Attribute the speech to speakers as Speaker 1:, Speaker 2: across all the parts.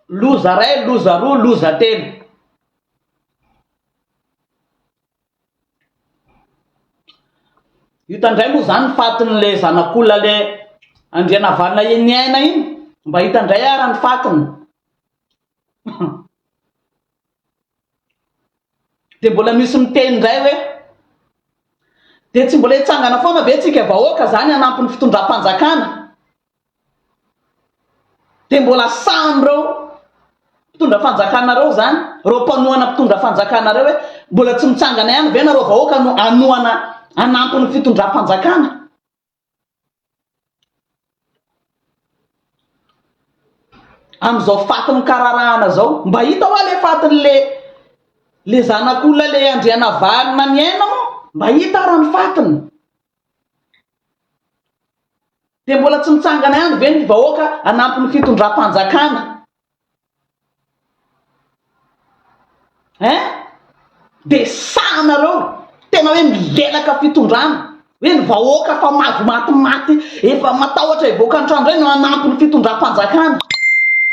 Speaker 1: loza ray, loza roa, loza telo. Hitandray moa zany fatin'le zanak'olona le andriana valina eny aina iny, mba hitandray ara ny fatiny. De mbola misy miteny ndray hoe de tsy mbola hitsangana foana ve tsika vahoaka zany hanampy ny fitondram-panjakana? De mbola samyreo mpitondra fanjakanareo zany, reo mpanohana mpitondra fanjakanareo hoe mbola tsy mitsangana ihany ve nareo vahoaka no anohana hanampy ny fitondram-panjakana? Am'izao fatin'ny kararahana zao, mba hita hoa le fatin'le zanak'olona le andriana valina ny aina moa, mba hita ara ny fatiny. De mbola tsy mitsangana ihany ve ny vahoaka hanampy ny fitondram-panjakana? De sa nareo tena hoe milelaka fitondrana, hoe ny vahoaka fa maty efa matahotra hivoaka antrano ray no hanampy ny fitondram-panjakana,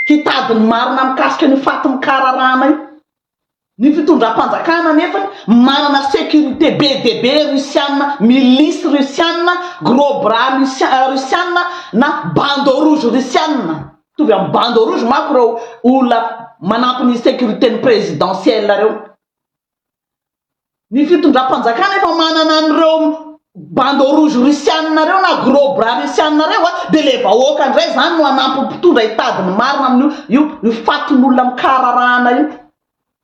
Speaker 1: hitadiny marina mikasika ny fatin'ny kararahana io. Ny fitondram-panjakana nefa manana sécurité be dia be russiana, milice russiana, gros bras russiana na bande rouge russiana. Tovy amin'ny bande rouge manko reo olona manampy ny sécurité présidentielle reo. Ny fitondram-panjakana efa manana an'ireo bande rouge russiana reo na gros bras russiana reo de le vahoaka ndray zany no hanampy mpitondra hitadiny marina amin'io fatin'olona mikararahana io.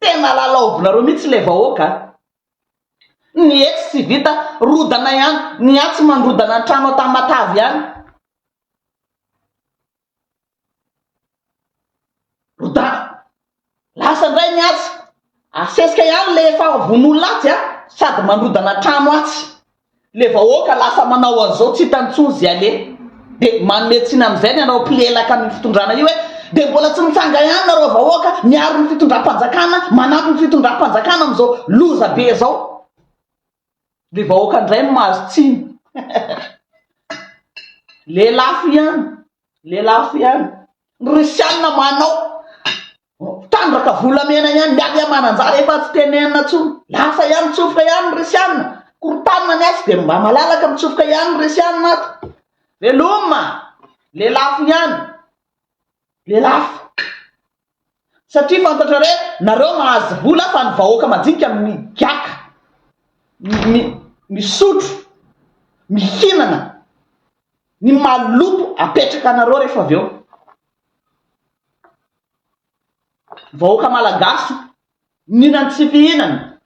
Speaker 1: Tena lalaovinareo mihitsy le vahoaka. Ny eky tsy vita rodana ihany, ny atsy mandrodana an-trano atamatavy ihany. Rodana lasa ndray ny atsy asesika ihany le efa von'olona atsy sady mandrodana trano atsy. Le vahoaka lasa manao an'izao tsy hitantsony zy ale. De manometsina am'izay ny anao mpilelaka amin'ny fitondrana io hoe de mbola tsy mitsanga ihany nareo vahoaka miaro ny fitondram-panjakana, manampy ny fitondram-panjakana am'izao loza be zao. Le vahoaka ndray mahazo tsiny. Lelafo ihany. Ny russiana manao tandraka volamena ihany miady amananjara efa tsy tenenina tsony. Lasa ihany mitsofoka ihany ny russiana. Korotanina ny atsy de mba malalaka mitsofoka ihany ny russiana ato. Veloma, lelafo ihany. Lelafo. Satria fantatra re nareo mahazo vola fa ny vahoaka majinika migaka, misotro, mihinana, ny maloto apetraka nareo rehefa avy eo. Vahoaka malagasy mihinana tsy fihinana.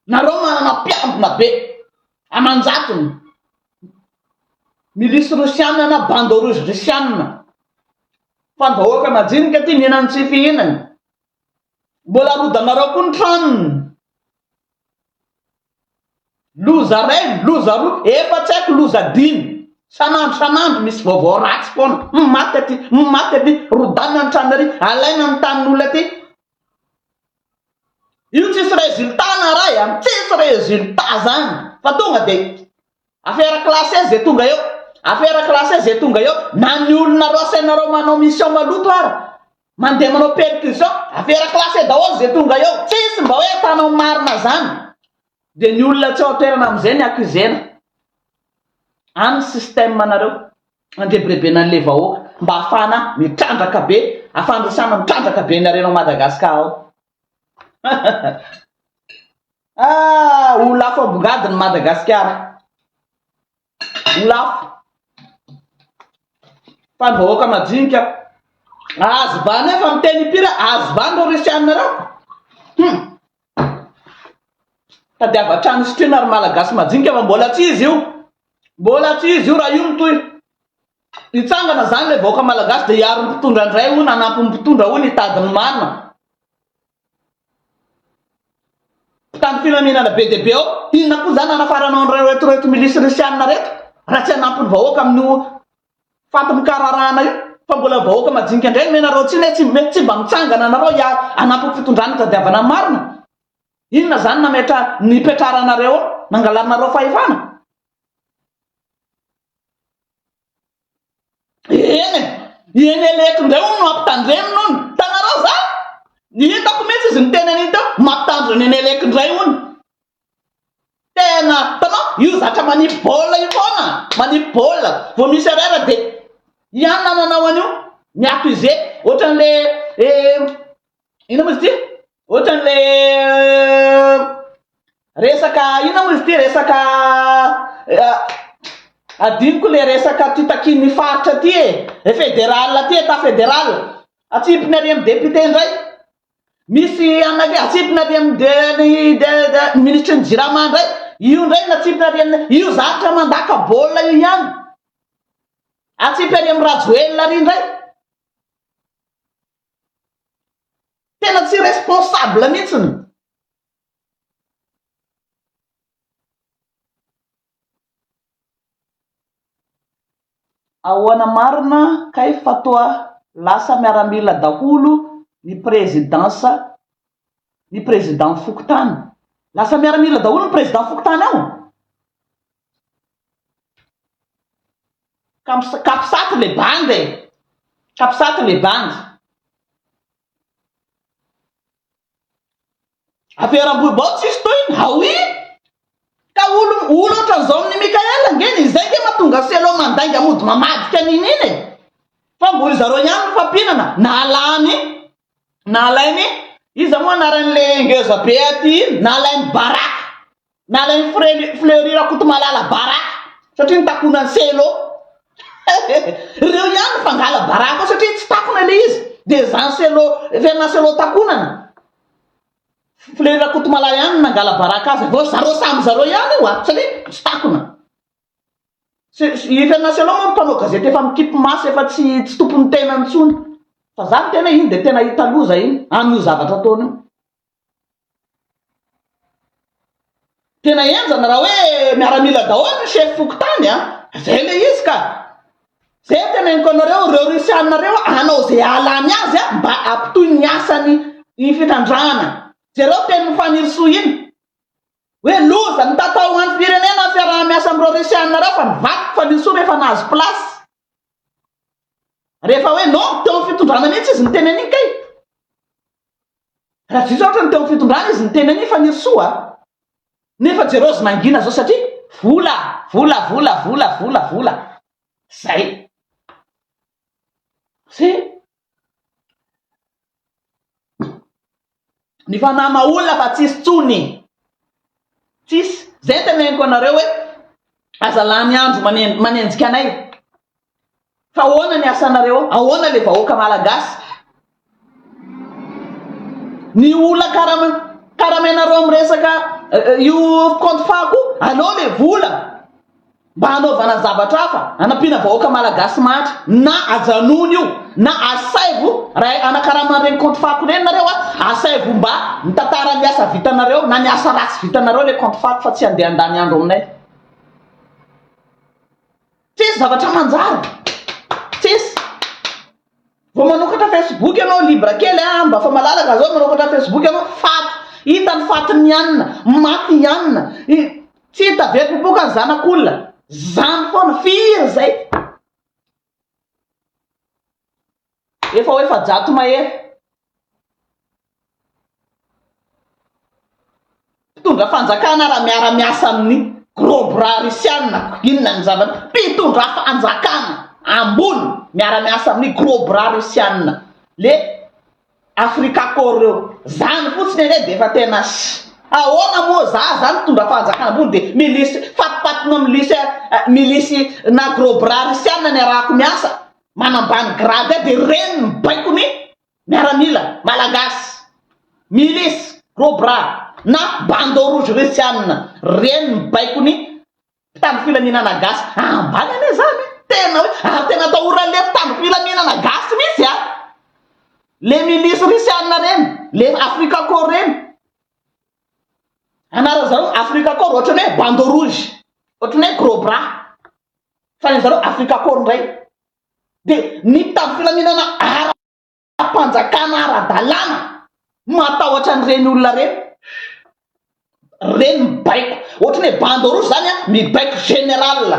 Speaker 1: Nareo manana mpiambina be amanjatony. Milice russiana na bande rouge russiana. Fa ny vahoaka majinika ty mihinana tsy fihinana. Mbola rodanareo koa ny tranony. Loza ray, loza roa, efa tsy haiko loza dimy. Sanandro misy vaovao ratsy foana. Maty aty, rodanina ny trano ary, alaina ny tanin'olona aty. Io tsisy résultat na ray, tsisy résultat zany. Fa tonga de affaire classée zay tonga eo. Affaire classée zay tonga eo. Na ny olona ro asainareo manao mission maloto ara, mandeha manao perquisition, affaire classée daholo zay tonga eo. Tsisy mba hoe atanao marina zany. De ny olona tsy ao toerana am'izay ny akuzena. Any système nareo andrebirebena an'le vahoaka mba ahafana mitrandraka be, afandrasana mitrandraka be narenao Madagasikara ao. Ho lafo ambongadiny Madagasikara. Ho lafo. Fa ny vahoaka majinika azo bany efa miteny pira, azo bany ro russiana reo. Tadiava-trano sitrina ary malagasy majinika fa mbola tsy izy io. Mbola tsy izy io raha io mitoy. Hitsangana zany le vahoaka malagasy de hiaro ny mpitondra ndray ho nanampy ny mpitondra ho hitadiny marina. Mpitandro filaminana be dia be ao, inona koa zany anafaranao an'ireo reto milice russiana reto raha tsy hanampy ny vahoaka amin'ny faty mikararahana io. Fa mbola vahoaka majinika ndray menareo tsy mba mitsangana nareo hanampy ny fitondrana tadiavana marina. Inona zany nametra nipetraranareo nangalanareo fahefana? Eny eny elekindray hono no ampitandremina hono tanareo za ny hitako mihitsy izy ny tena an'ito mampitandro ny eny elekindray hono tena tanao io zatra manipy baolina io foana manipy baolina vao misy arera de ihany nananao an'io miakuze ohatran'le ina mozy ty ohatran'le resaka ina mozy ty resaka adiniko le resaka titakin'ny faritra ty e fédéral ty ta fédéral atsipiny ary amin'ny député ndray misy anake atsipiny ary amin'ny de ministre ny jirama ndray io ndray natsipiny ary amin'ny io zatra mandaka baolina io ihany atsipy ary amin'ny rajoelina ary ndray tena tsy responsable mihitsiny ahoana marina kay fatoa lasa miaramila daholo ny présidence ny président fokotany lasa miaramila daholo ny président fokotany ao kapisaty le bandy kapisaty le bandy aferam-boibao tsisy toiny haoy ka olo ohatran'izao amin'ny Mikaela ngeny izay ke mahatonga selo mandainga mody mamadika an'iny iny fa mboly zareo ihany mifampinana nalainy iza moa anaran'le ngeza be aty iny nalainy baraka nalainy fleurir akotomalala baraka satria nitakona ny selo reo ihany fangala baraka satria tsy takona le izy de zany selo ferna selo takonana fleurir akotomala ihany nangala baraka azy vao zareo samy zareo ihany io a satria tsy takona ifenna selo moa mpanao gazety efa mikipy masy efa tsy tompony tena ntsony fa zany tena iny de tena hitaloza iny amin'io zavatra ataony io tena enjana raha hoe miaramila daholo chef fokotany a zay le izy ka zay tena eniko anareo reo risianareo anao zay alany azy a mba ampitoy ny asany ny fitrandrahana zareo teny mifanirysoa iny hoe loza ny tatao any firenena fiaraha-miasa am'ireo risianareo fa nivaky fanirysoa rehefa nahazo plasy rehefa hoe non teo fitondrana mihitsy izy ny teny an'iny kay raha tsisy ohatra ny teo fitondrana izy ny teny an'iny fanirysoa nefa jereo zy nangina zao satria vola zay ny fanama olona fa tsisy tsony tsisy zay teneniko anareo hoe azalany andro manenjika anay fa ahoana ny asanareo ahoana le vahoaka malagasy ny olona karamenareo amin'ny resaka io compte fako aleo le vola mba hanaovana zavatra hafa anampiana vahoaka malagasy matra na ajanony io na asaivo raha anakaraman'ireny compte fako reny nareo a asaivo mba mitantara ny asa vitanareo na ny asa ratsy vitanareo le compte fako fa tsy andeha andany andro aminay tsisy zavatra manjary tsisy vao manokatra Facebook ianao libre kely mba fa malalaka zao manokatra Facebook ianao faty hitany fatiny ianina maty ianina tsy hita vepopoka ny zanak'olona zany foana firy zay efa hoe fajato mahery mpitondra fanjakana raha miara-miasa amin'ny gros bras russiana inona ny zavatra mpitondra fanjakana ambony miara-miasa amin'ny gros bras russiana le Afrika koreo zany fotsiny ene de efa tena ahoana moa zany mitondra fanjakana ambony de milisy fatipatona milisy na gros bras russiana ny arahako miasa manambany grade de reny mibaiko ny miaramila malagasy milisy gros bras na bande rouge russiana reny mibaiko ny mpitandro filaminana gasy ambany ane zany tena hoe tena atahoran'le mpitandro filaminana gasy misy le milisy russiana reny le Afrika Corps reny anara zareo Afrika Corps ohatrany hoe bande rouge ohatrany hoe gros bras fa ny zareo Afrika Corps ndray de ny mpitandro filaminana ara-panjakana ara-dalàna matahotra an'ireny olona reny mibaiko ohatrany hoe bande rouge zany mibaiko général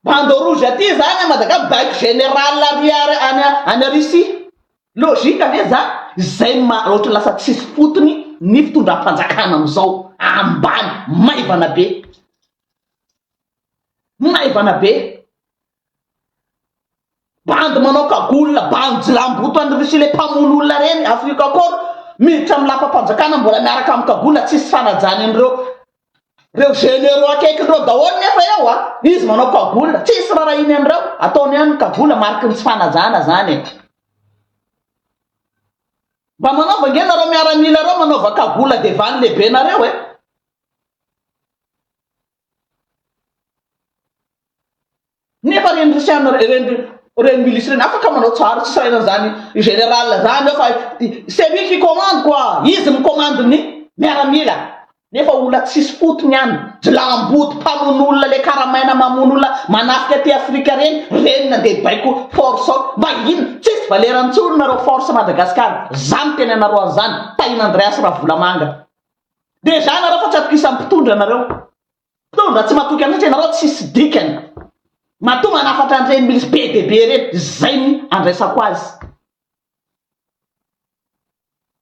Speaker 1: bande rouge aty zany a Madagasikara baiko général any Russie logika ve zany zay ohatra lasa tsisy fotony ny fitondram-panjakana amizao ambany maivana be bande manao kagola bande jilamboto any Russie le mpamono olona reny Afrika akôro miditra amin'ny lapa-panjakana mbola miaraka amin'ny kagola tsisy fanajany an'ireo généraux akaikindreo daholo nefa eo izy manao kagola tsisy raha iny an'ireo ataony ihany kagola mariky ny tsy fanajana zany mba manaova nge nareo miaramila reo manaova kagola devany lehibe nareo nefa reny Rusiana reny milice reny afaka manao tsara tsisy raha zany général zany eo fa c'est lui qui commande quoi izy micommande ny miaramila nefa olona tsisy fotony any jilamboto mpamono olona le karamaina mamono olona manafika aty Afrika reny nandeha baiko force mba ino tsisy valerantsolo nareo force Madagasikara zany tena nareo an'izany Taina Andreas Ravolamanga deja nareo fa tsy atokisa mpitondra nareo mpitondra tsy matoky amitsy nareo tsisy dikany mato manafatra an'ireny milice be de be reny zay ny andraisako azy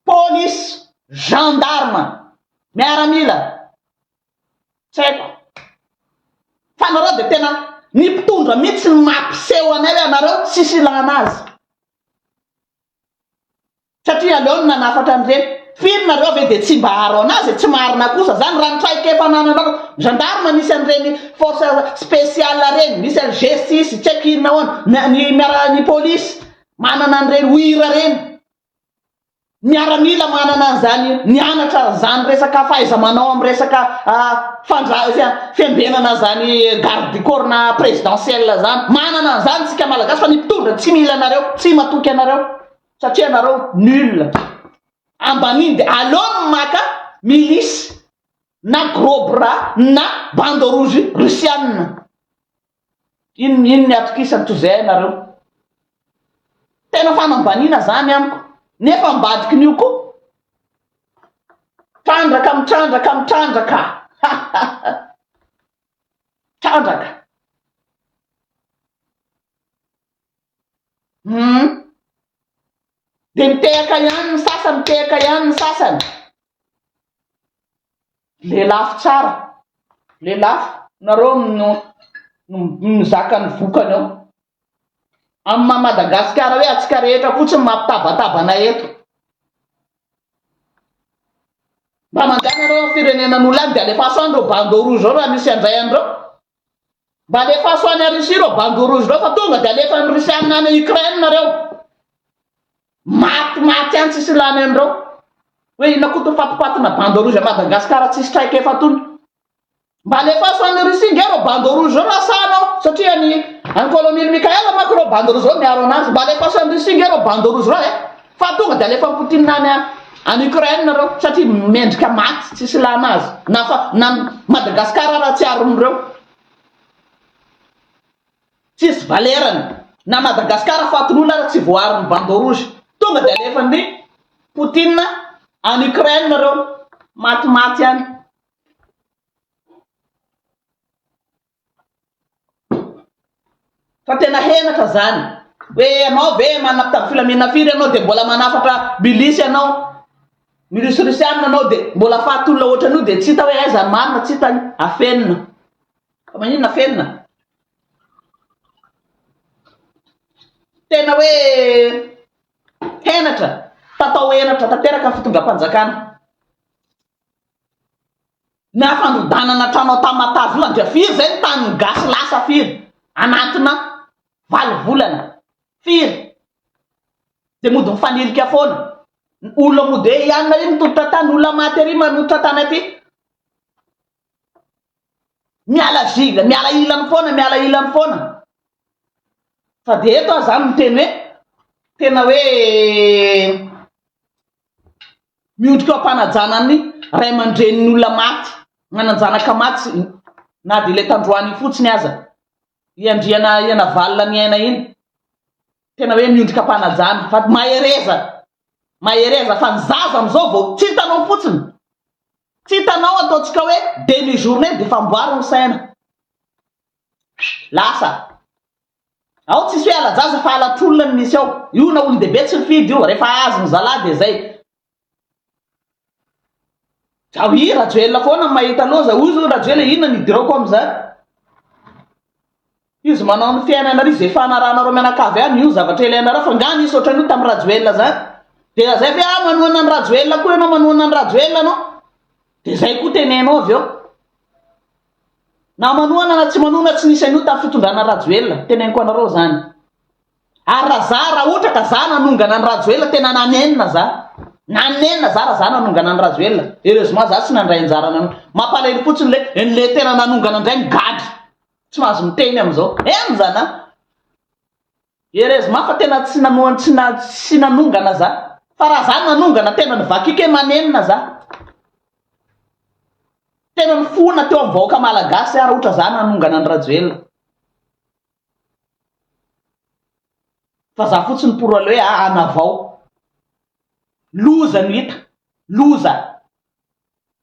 Speaker 1: police gendarme miaramila tsy haiko fa nareo de tena ny mpitondra mihitsy ny mampiseho anay hoe anareo tsisy ilana azy satria aleo ny nanafatra an'ireny firy nareo ve de tsy mba haro anazy tsy marina kosa zany raha nitraika efa nananao gendarme misy an'ireny force spéciale reny misy any G6 tsy haiko inona hoana ny police manana an'ireny wira reny miaramila manana an'izany nianatra zany resaka faiza manao amin'ny resaka fiambenana zany garde du corps na présidentielle zany manana an'izany tsika malagasy fa ny mpitondra tsy mila anareo tsy matoky anareo satria anareo nul ambaniny de aleo maka milice na gros bras na bande rouge russiane ino ny atokisany tozay anareo tena fanambanina zany amiko nefa mbadiky nio ko trandraka trandraka de mitehaka ihany ny sasany lelafy tsara lelafy nareo mizaka ny vokany ao amin'ny Madagasikara hoe atsika rehetra fotsiny mampitabatabana eto mba manjanareo firenenan'olona any de alefaso any reo bande rouge reo raha misy andray andreo mba alefaso any Russie reo bande rouge reo fa tonga de alefa ny Russie any Ukraine nareo maty any tsisy lany an'ireo hoe ina koa to fatipatina bande rouge Madagasikara tsisy traika efa tony mba alefaso any Russie nge reo bande rouge reo rasanao satria ny colonel Mikaela mako reo bande rouge reo miaro anazy mba alefaso any Russie nge reo bande rouge reo fa tonga de alefa Poutine any Ukraine reo satria mendrika maty tsisy lanazy na Madagasikara raha tsy aron'ireo tsisy valerany na Madagasikara fatin'olona raha tsy voarin'ny bande rouge tonga de alefa ny Poutine any Ukraine reo maty any fa tena henatra zany hoe anao ve manapita filamina firy anao de mbola manafatra milice anao milice russiane anao de mbola fatolona ohatra an'io de tsy hita hoe aiza marina tsy hita afenina fa maninona afenina tena hoe henatra tatao henatra tanteraka ny fitondram-panjakana na fandodanana tranao tamatazo io andra firy zay ny tany gasy lasa firy anatina 20 volana firy de mody mifanilika foana olona mody hoe ianona io mitoditra tany olona maty ary manoditra tany aty miala ilany foana fa de eto aho zany miteny hoe tena hoe miondrika ampanajana ny ray aman-drenin'ny olona maty mananjanaka maty na de le tandroany fotsiny aza iana valina ny aina iny tena hoe miondrika ampanajana fa mahereza fa ny zaza am'izao vao tsy hitanao fotsiny tsy hitanao ataotsika hoe demi journée de fa mboary ny saina lasa ao tsisy hoe alajaza fa alatrolona ny misy ao io na olo dehibe tsy mifidy io rehefa azo ny zala de zay ao i rajoelona foana mahita loza ozy rajoela inona nidirako am'zany izy manao ny fiainana izy efa anaranareo mianakavy any io zavatra ilainareo fa ngany isy ohatran'io tamin'ny rajoelona zany de zay fe manoana ny rajoelona koa ianao manoana ny rajoelona anao de zay koa tenenao avy eo na manoana na tsy manoana tsy nisy an'io tamin'ny fitondrana rajoelona teneniko anareo zany ary raha ohatra ka za nanongana ny rajoelona tena nanenina za nanenina za raha za nanongana ny rajoelona heureusement za tsy nandray anjarana mampalahelo fotsiny le tena nanongana indray migady tsy mahazo miteny am'izao eny zana heureusement fa tena tsy nanongana za fa raha za nanongana tena nivakike manenina za tena nifona teo amin'ny vahoaka malagasy ary ohatra za nanongana ny rajoelona fa za fotsiny porale hoe anavao loza no hita loza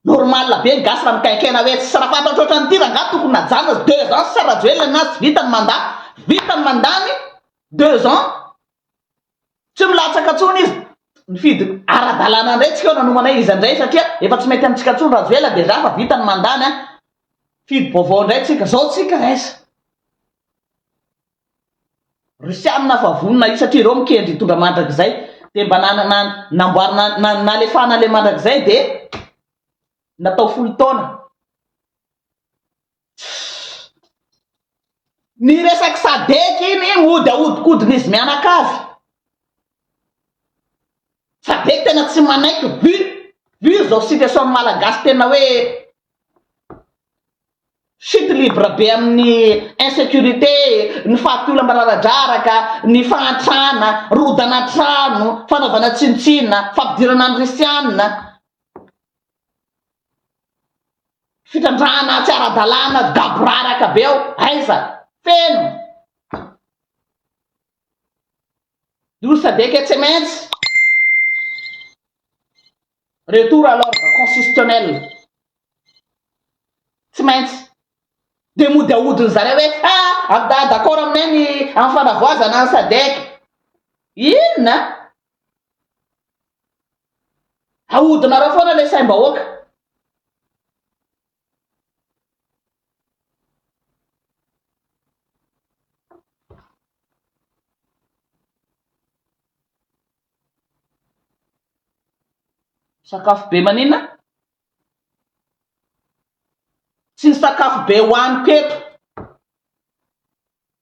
Speaker 1: normal be gasy raha mikaikena hoe tsy raha fantatra ohatrany ty ranga tokony najana 2 ans sy rajoelona na tsy vitany mandany 2 ans tsy milatsaka tsony izy nifidy ara-dalàna indray tsika eo nanomana izy indray satria efa tsy mety amintsika tsony rajoela de za fa vitany mandany a fidy vaovao indray tsika zao tsika raisa rysiamina fa vonina io satria reo mikendry hitondra mandrakizay de mba namboarina nalefana le mandrakizay de natao 10 taona ny resaky sadeky iny mody ahodikodynizy mianakavy sadeky tena tsy manaiky vu zao situation malagasy tena hoe chute libre be amin'ny insécurité ny fahatiolam-bararadraraka ny fahatrana rodana trano fanaovana tsinitsina fampidirana ny risianina fitrandrahana tsy ara-dalàna gaboraraka be ao aiza feno io sadeky tsy maintsy retour à l'ordre constitutionnel tsy maintsy de mody ahodiny zareo hoe d'accord aminay ny amin'ny fanavoazana ny sadeky inona ahodinareo foana le saim-bahoaka sakafo be maninona tsy ny sakafo be hoaniko eto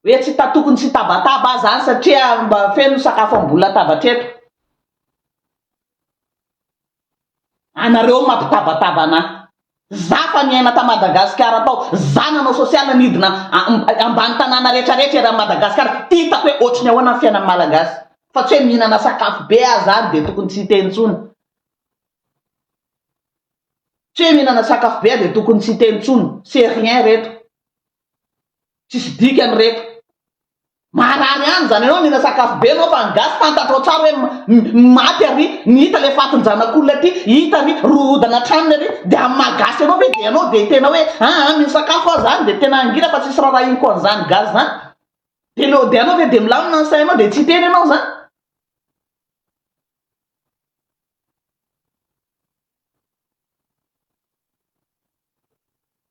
Speaker 1: hoe tsy tokony tsy tabataba zany satria mba feno sakafo ambola tabatreto anareo mampitabataba ana za fa niaina ta Madagasikara tao za nanao sosialy nidina ambany tanàna rehetrarehetra raha Madagasikara hitako hoe ohatrany ahoana ny fiainan'ny malagasy fa tsy hoe mihinana sakafo be zany de tokony tsy hitentsony tsy hoe mihinana sakafo be de tokony tsy hitentsony c'est rien reto tsisy dikany reto marary any zany anao mihina sakafo be anao fa ngasy fantatrao tsara hoe maty ary ny hita le fatin-janak'olona ty hita ary rodana tranony ary de amin'ny magasy anao hoe de anao de tena hoe mihina sakafo aho zany de tena angira fa tsisy raha ino ko an'izany gazy zany de leo de anao hoe de milamina ny sainao de tsy teny anao zany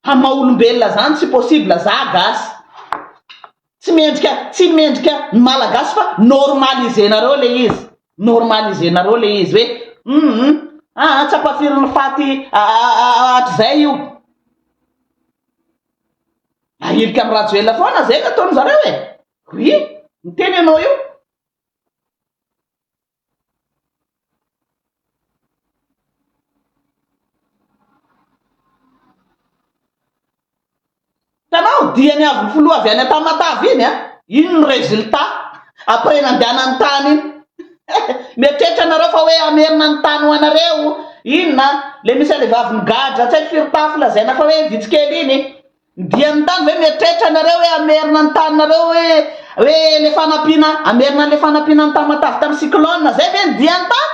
Speaker 1: amaha-olombelona zany tsy possible za gasy tsy mendrika ny malagasy fa normalisenareo le izy normalisenareo le izy hoe tsy ampafirin'ny faty hatrizay io ahilika amin'ny rajoela foana zay nataony zareo oui miteny anao io tanao diany avy ny foloha avy any Tamatavy iny ino ny résultat après nandehana ny tany iny mietrehitra anareo fa hoe amerina ny tany ho anareo inona le misy le vavy migadra tsy hay firy-tafo lazaina fa hoe vitsikely iny diany tany hoe mietrehitra anareo hoe amerina ny tanynareo hoe le fanampiana amerina le fanampiana ny Tamatavy tamin'ny cyclone zay ve ny diany tany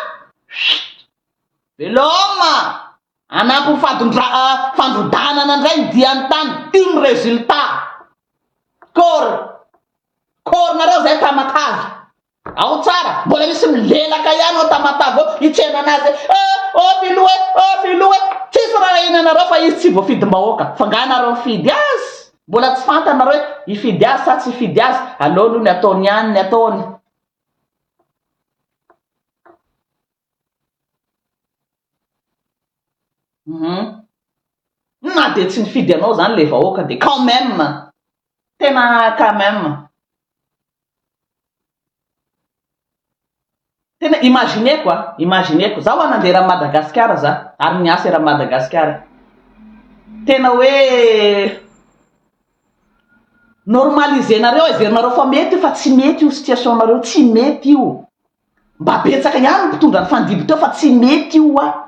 Speaker 1: veloma anampy fandrodanana indray ny diany tany ino résultat Kôry nareo zay tamatavy. Ao tsara, mbola misy milelaka ihany ao tamatavy ao, itsena anazy filoe, tsisy raha iny anareo fa izy tsy voafidim-bahoaka. Fa nga nareo mifidy azy, mbola tsy fantanareo hifidy azy sa tsy hifidy azy. Aleo aloha ny ataony ihany ny ataony. Na de tsy nifidy anao zany le vahoaka de quand même, tena quand même. Tena imagineko zaho nandeha Madagasikara za ary niasa raha Madagasikara. Tena hoe normalisenareo heverinareo fa mety fa tsy mety io situationareo, tsy mety io. Mba betsaka ihany mpitondra ny fandidy teo fa tsy mety io a.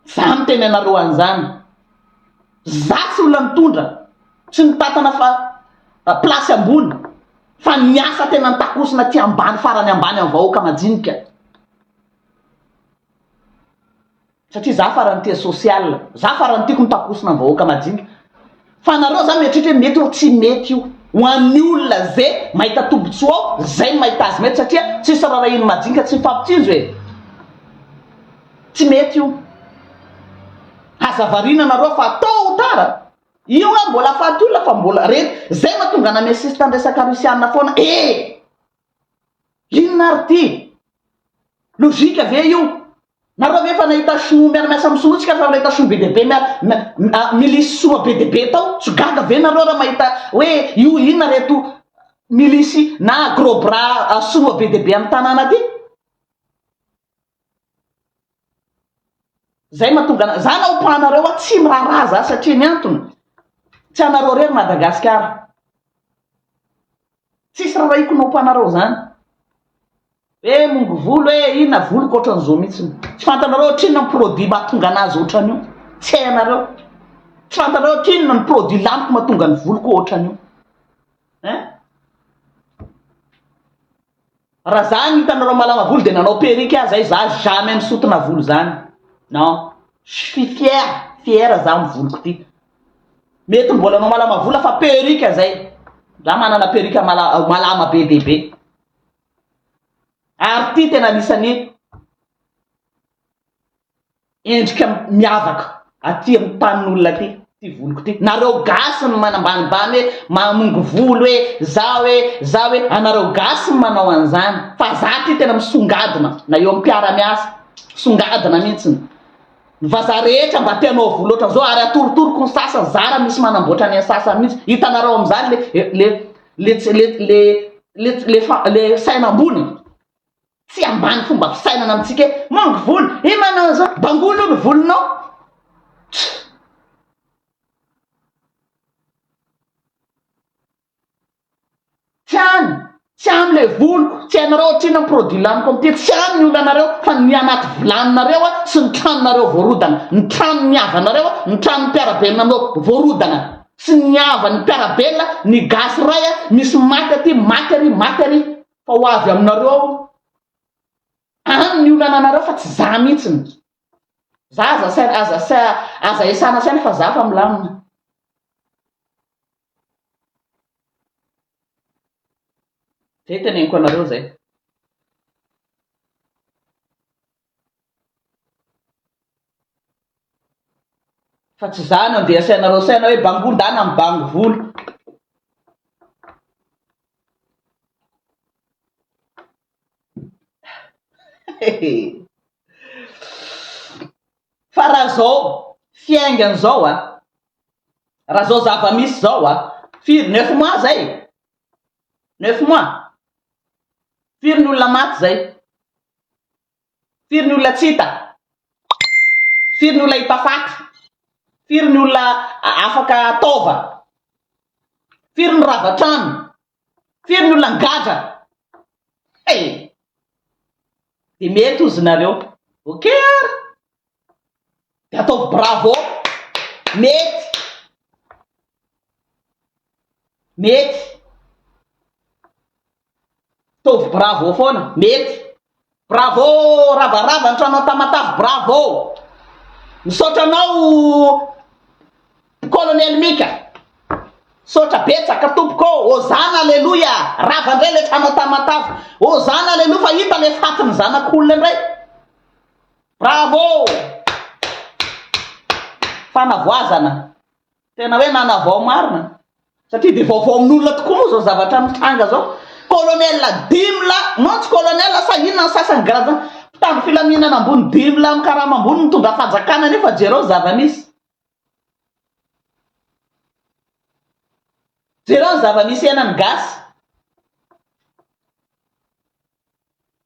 Speaker 1: Za miteny anareo an'izany. Za tsy olona mitondra, tsy nitatana fa plasy ambony. Fa niasa tena nitakosina ty ambany farany ambany amin'ny vahoaka majinika. Satria za farany tia social, za farany tiako nitakosina amin'ny vahoaka majinika. Fa nareo za mietritra hoe mety io, tsy mety io. Ho an'ny olona zay mahita tombotsoa ao, zay mahita azy mety satria tsisy raha iny majinika tsy mifampitsinjo e. Tsy mety io. Azavarina nareo fa tôt ou tard. Io a mbola faty olona fa mbola rety. Zay mahatonga namesista resaka rusiana foana. Inona ary ty? Logika ve io? Nareo ve fa nahita soa miara-miasa amin'ny sonotsika fa nahita soa be dehibe milisy soa be dehibe tao? Tsy gaga ve nareo raha mahita hoe io inona reto milisy na gros bras soa be dehibe amin'ny tanàna ty? Zay mahatonga za na opanareo a tsy miraharaha za satria ny antony tsy anareo rery Madagasikara. Tsisy raha iko no opanareo zany. Mongo volo inona voloko ohatran'izao mihitsy. Tsy fantanareo ohatrinona ny produit mahatonga anazy ohatran'io. Tsy hainareo. Tsy fantanareo ohatrinona ny produit laniko mahatonga ny voloko ohatran'io. Raha zany hitanareo malama volo de nanao perika azy zay za jamais misotona volo zany. Non, je suis fier za amin'ny voloko ty. Mety mbola anao malama vola fa perika zay. Za manana perika malama be dehibe. Ary ty tena anisany endrika miavaka aty amin'ny tanin'olona ty voloko ty. Nareo gasy ny manambanimbany hoe mamongo volo hoe anareo gasy ny manao an'izany. Fa za ty tena misongadina na eo amin'ny mpiara-miasa. Songadina mihitsiny. Ny vaza rehetra mba tianao volo ohatran'izao ary atorotoroko ny sasany zara misy manamboatra ny sasany mihitsy. Hitanareo amin'izany le saina ambony. Tsy ambany fomba fisainana amintsika mango volo, manao an'izao, bangolo ny volonao. Tsy am'le voloko, tsy hainareo ohatrina ny produit laniko amin'ity, tsy any ny olonareo fa ny anaty vilaninareo sy ny tranonareo voarodana, ny trano niavanareo, ny trano mpiarabelona aminao voarodana, sy ny avan'ny mpiarabelona, ny gasy ray misy maty aty, maty fa ho avy aminareo. Any ny olonanareo fa tsy za mihitsiny. Za aza esana saina fa za fa milamina. Zay teneniko anareo zay. Fa tsy za nandeha sainareo saina hoe bangolo dana amin'ny bango volo. Fa raha zao fiaingany zao raha zao zava-misy zao firy 9 mois zay. 9 mois. Firy ny olona maty zay. Firy ny olona tsita. Firy ny olona hita faty. Firy ny olona afaka taova. Firy ny ravatrano. Firy ny olona ngaja. De mety ozy nareo. Ok ary. De ataovy bravo. Mety. Taovy bravo foana. Mety. Bravo ravarava ny tranao tamatavy. Bravo. Misaotranao Colonel Mika. sotra betsaka tompoko ozana aleloia rava ndray le tranatamatafa ozana aleloia fa hita le fatiny zanak'olona indray bravo fanavoazana tena hoe nanavao marina satria de vaovao amin'olona tokoa moa zao zavatra mitranga zao kolonela dimla non tsy kolonela sa inona ny sasany grade mpitandro filaminana ambony dimla amin'ny karama ambony mitondra fanjakana nefa jereo zava-misy jereo ny zava-misy enany gasy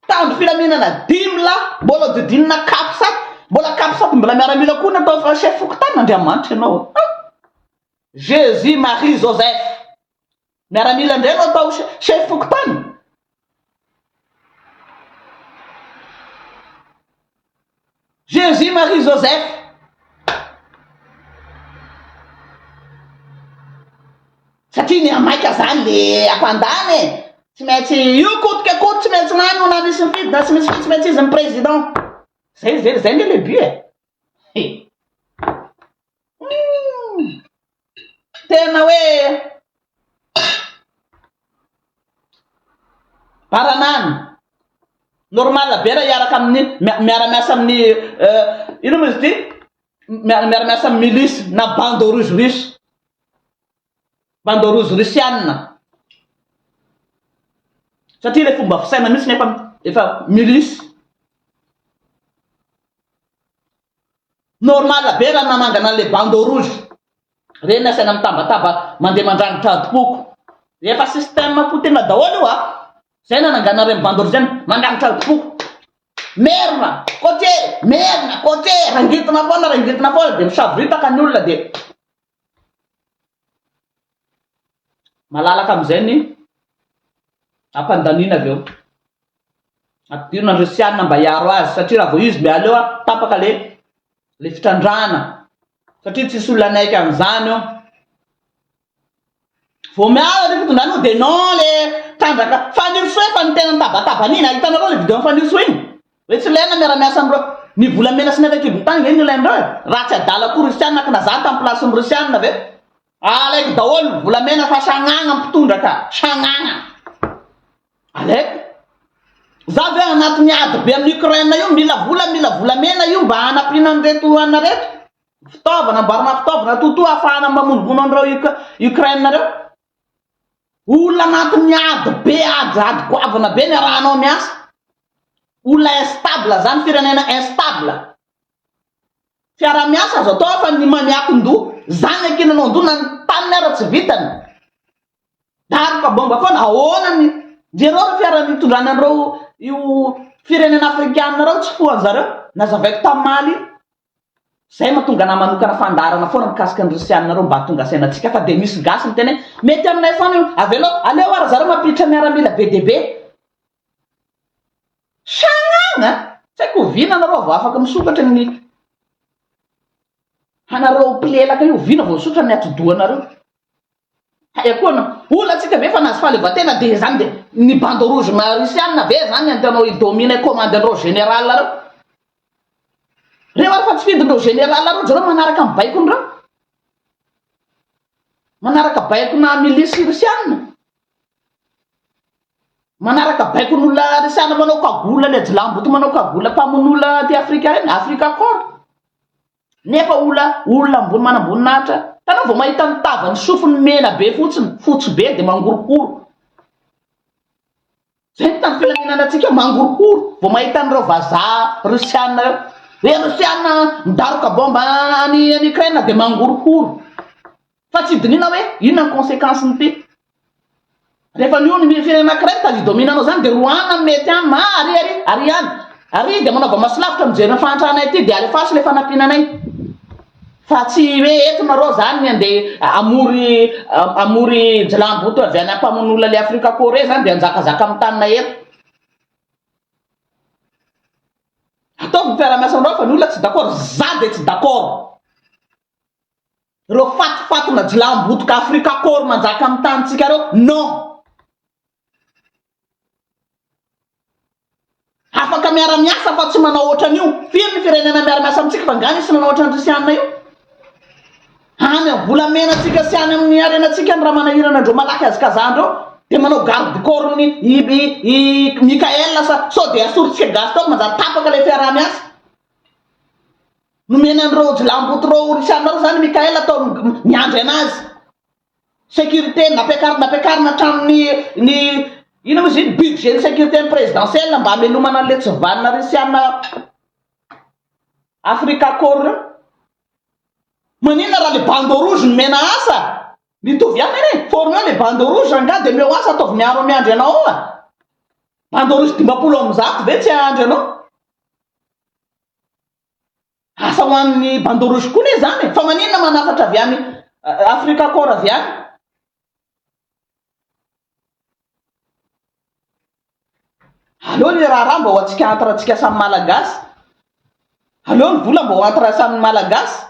Speaker 1: mpitandro filaminana dimla mbola didinina kapisaty mbola kapisaty mbola miaramila koa natao fa chef fokotany Andriamanitra ianao Jésus Marie Joseph miaramila indray no atao chef fokotany Jésus Marie Joseph satria ny amaika zany le ampandany tsy maintsy io kotika koty tsy maintsy nany ona misy mifidina tsy maintsy izy ny président zay nge le but tena hoe baranany normal be raha iaraka amin'ny miara-miasa amin'ny ino moa izy ty miara-miasa amin'ny milice na bande rouge russiane satria le fomba fisaina misy efa milice normal be raha namangana le bande rouge reny asaina mitambataba mandeha mandrangitra adipoko efa système potena daholo io zay nanangana reny bande rouge zany mandrangitra adipoko merina côté rangitina foana de misavoritaka ny olona de malalaka am'izay ny ampandanina avy eo ampidirina ny rusianina mba hiaro azy satria raha vo izy miala eo tapaka le fitrandrana satria tsisy olona naiky am'izany io vo miala le fitondrana io de non le trandraka fanirso fa ny tena nitabatabanina hitanareo le vidéo fanirso igny hoe tsy ilaina miara-miasa amreo ny volamena sy ny arakivintany iny ilaindreo raha tsy adala koa rusianina ka naza tamin'ny plasin'ny rusianina ave alaiky daholo volamena fa sagnagna mpitondraka sagnagna alaiky za ve anatin'ny ady be amin'ny Ukraine io mila volamena io mba hanapina an'ireto anina rehetra fitaovana ambarana fitaovana toto ahafahana mamondomono an'ireo Ukraine reo olona anatin'ny ady be ady goavana be ny arahanao miasa olona instable zany firenena instable fiara-miasa azo atao fa ny maniakin-do zany akinanao ndo na ny taniny ara tsy vitany daroka bomba foana ahoana ny jereo fiara-nitondrana an'ireo io firenena afrikanina reo tsy foan'zareo nazavaiko tamaly zay mahatonga na manokana fandarana foana mikasika ny rusianina reo mba hatonga sainatsika fa de misy gasy ny tena mety aminay fana io avelao aleo ara zareo mampiditra miaramila be de be sagnagna tsy haiko vina anareo vo afaka misokatra ny hanareo pilelaka io vina vo misotra ny atodoanareo koana ola tsika be fa nazy fahaleovatena de zany de ny bande rouge rusianina be zany antanao idomina commande an'ireo général reo ary fa tsy fidin'ireo général reo zareo manaraka amin'ny baikon'ireo manaraka baikona milice rusianina manaraka baikon'olona rusianina manao kagola le jilamboto manao kagola mpamon'olona ty afrika reny afrika kor nefa olona ambony manambony nahitra tanao vo mahita mitava ny sofiny mena be fotsy be de mangorokoro zay ny tany filaminana atsika mangorokoro vo mahita an'ireo vazaha rusianina reo hoe rusianina midaroka bomba any Ukraine de mangorokoro fa tsy dinina hoe inona ny conséquence ny ty rehefa nio ny firenena anankiray tazy dominanao zany de roana mety any ma ary de manaova masilavitra mijery ny fahantrahanay ty de alefasy le fanapinanay fa tsy hoe eto nareo zany andeha amory jilamboto avy any ampamon'olona le afrika kore zany de anjakazaka amin'ny tanina eto ataovy mpiara-miasa an'ireo fa ny olona tsy d'accord za de tsy d'accord reo fatifatona jilambotoka afrika kore manjaka amin'ny tanitsika reo non afaka miara-miasa fa tsy manao ohatran'io firy ny firenena miara-miasa amitsika fa ngany sy manao ohatran'ny rusianina io any amin'ny volamena atsika sy any amin'ny arenatsika ny raha manahirana andreo malaky azy kazandreo de manao garde corps ny Mikael sa sao de asorotsika gasy tao manjary tapaka le fiaraha-miasa nomena andreo jilambotoreo risianareo zany Mikael atao miandry anazy sécurité napiakarina hatramin'ny ino moa izy budget ny sécurité présidentielle mba hamelomana an'le tsy vanina risiana Afrika Corps reo manina raha le bande rouge nomena asa mitovy ihany ere formeo le bande rouge anga de meo asa ataovy miaro miandry anao a bande rouge 50 ve tsy ahandry anao asa ho an'ny bande rouge koa ne zany fa maninona manafatra avy any Afrika Corps avy any aleo le raha mba ho atsika antaratsika samy malagasy aleo ny vola mba ho antara samy malagasy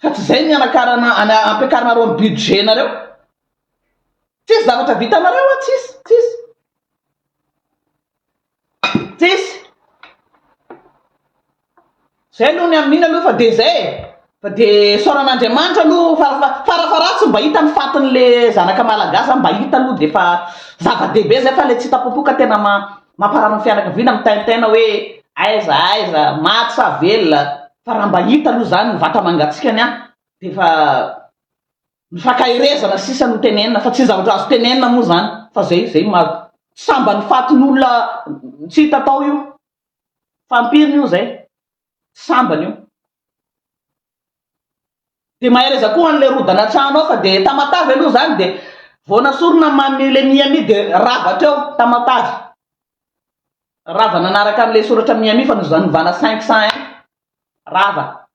Speaker 1: fa tsy zay ny anakarana ampiakarinareo ny budget nareo tsisy zavatra vitanareo a tsisy zay aloha ny amin'iny aloha fa de zay fa de soran'Andriamanitra aloha farafaratsy mba hita ny fatin'le zanaka malagasy mba hita aloha de fa zava-dehibe zay fa le tsy hitapopoka tena mamparano ny fianakaviana mitaintaina hoe aiza maty sa velona fa raha mba hita aloha zany ny vata mangatsikany a de fa mifankairezana sisa no tenenina fa tsy zavatra azo tenenina moa zany fa zay samba ny fatin'olona tsy hita tao io fampiriny io zay sambany io de mahereza koa an'le rodana trano ao fa de tamatavy aloha zany de voanasorona mamile Miami de rava teo tamatavy rava nanaraka an'le soratra Miami fa novanovana 500 rava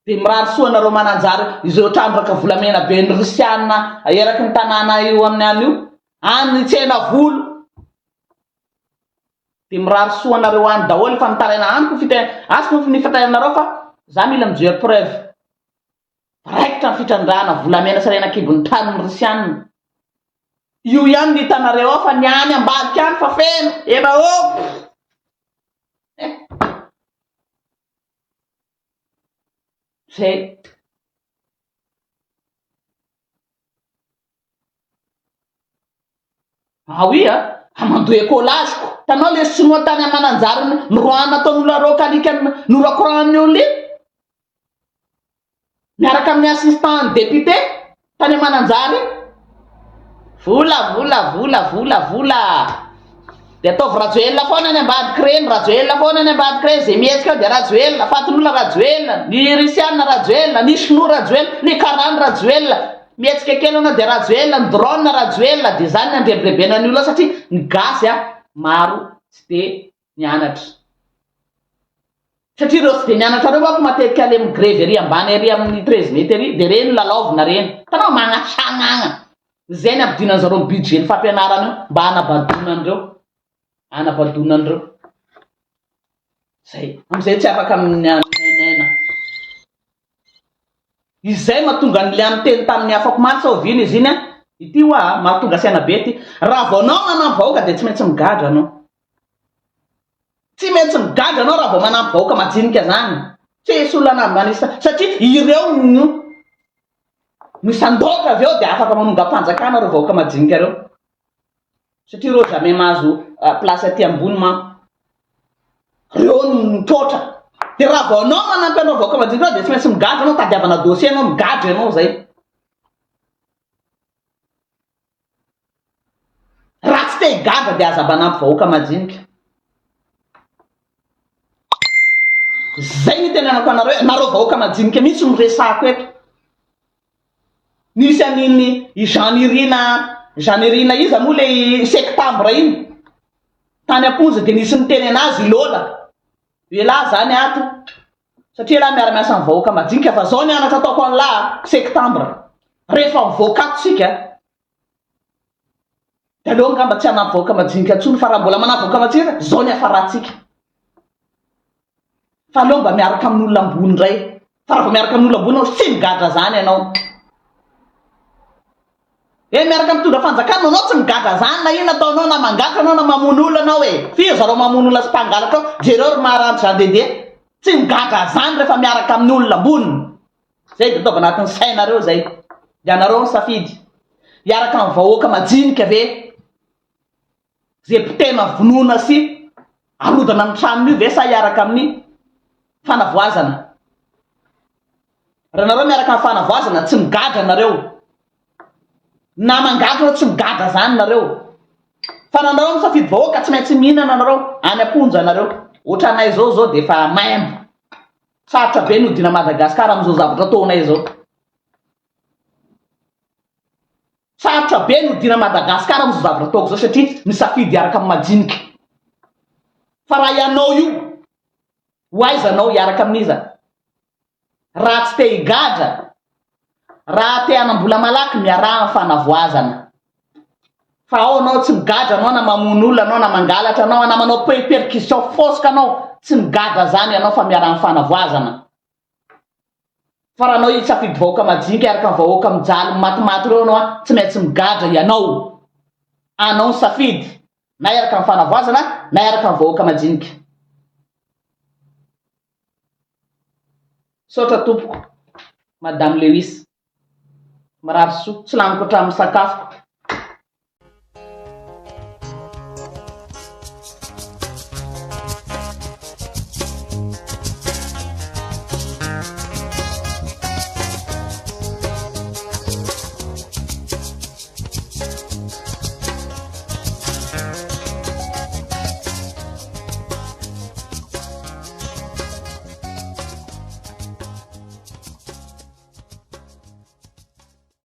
Speaker 1: de mirary soanareo mananjary izy trandraka volamena be ny risiana eraky ny tanàna io amin'ny any io any tsena volo de mirary soanareo any daholo fa mitaraina anyko asiko ny fitainareo fa za mila mijery preuve raikitra ny fitrandrana volamena sarena kibony tany ny risianina io ihany ny hitanareo ao fa ny any ambadiky any fa feno eba zay ia amando écolageko tanao le sinoa tany amananjary nyroana ataon'olonareo kalika norakorany olo miaraka amin'ny assistant député tany amananjary vola de ataovy rajoelona foana ny ambadiky reny rajoelona foana ny ambadiky reny zay mihetsika de rajoelona fatin'olona rajoelona ny risiana rajoelona ny sinoa rajoelona ny karany rajoelona mihetsika kely anao de rajoelona ny drone rajoelona de zany ny andrebirebena ny olona satria ny gasy maro tsy de nianatra satria reo tsy de nianatra reo ako matetika ale amin'ny greve ery ambany ery amin'ny 13 mety ery de reny lalaovina reny tanao magnasagnagna zay ny ampidinan'zareo ny budget ny fampianarana io mba anabadonandreo zay am'izay tsy afaka amin'ny anena izay mahatonga n'le any teny tamin'ny afako maty sao vina izy iny ity hoa mahatonga saina be ty raha vao anao manampy vahoaka de tsy maintsy migadra anao tsy maintsy migadra anao raha vao manampy vahoaka majinika zany tsisy olona manisa satria ireo misandoka avy eo de afaka manonga-panjakana reo vahoaka majinika reo satria reo jamais mahazo place aty ambony manko reo mitrotra de raha vao anao manampy anao vahoaka majinika de tsy maintsy migadra anao tadiavana dossier anao migadra anao zay raha tsy te higadra de aza manampy vahoaka majinika zay ny tenenako anareo vahoaka majinika mihitsy miresako eto nisy an'iny Jeanirina iza moa le septembre iny tany amponja de nisy miteny anazy ilola ela zany ato satria la miara-miasa ny vahoaka majinika fa zao ny anatra ataoko an'la septembre rehefa mivoakato sika de aleo ngamba tsy hanampy vahoaka majinika ntsony fa raha mbola manampy vahoaka majinika zao ny afaratsika fa aleo mba miaraka amin'olona ambony ndray fa raha vao miaraka amin'olona ambony anao tsy migadra zany anao miaraka mitondra fanjakana anao tsy migadra zany na ino ataonao na mangatra anao na mamono olona anao firy zareo mamono olona sy mpangalatra ao jereo ry maharantry zany dede tsy migaga zany rehefa miaraka amin'ny olona amboniny zay de ataova anatin'ny sainareo zay de anareo ny safidy hiaraka amin'ny vahoaka majinika ve zay mpitena vonoina sy arodana amin'ny tranony io ve sa hiaraka amin'ny fanavoazana raha nareo miaraka amin'ny fanavoazana tsy migadra nareo na mangadra tsy migadra zany nareo fa nanareo misafidy vahoaka tsy maintsy mihinana nareo any amponja nareo ohatra anay zao de efa maimbo sarotra be nodina Madagasikara am'izao zavatra ataonay zao sarotra be nodina Madagasikara am'izao zavatra ataoko zao satria misafidy hiaraka amin'ny majinika fa raha ianao io hoaizanao hiaraka amin'iza raha tsy te higadra raha te hanambola malaky miaraha amin'ny fanavoazana fa ao anao tsy migadra anao na mamono olona anao na mangalatra anao na manao percussion fosika anao tsy migadra zany ianao fa miaraha amin'ny fanavoazana fa raha anao hisafidy vahoaka majinika hiaraka amin'ny vahoaka mijaly matimaty reo anao tsy maintsy migadra ianao anao ny safidy na hiaraka amin'ny fanavoazana na hiaraka amin'ny vahoaka majinika sotra tompoko madame Lewis marary soa tsy laniko hatramin'ny sakafoko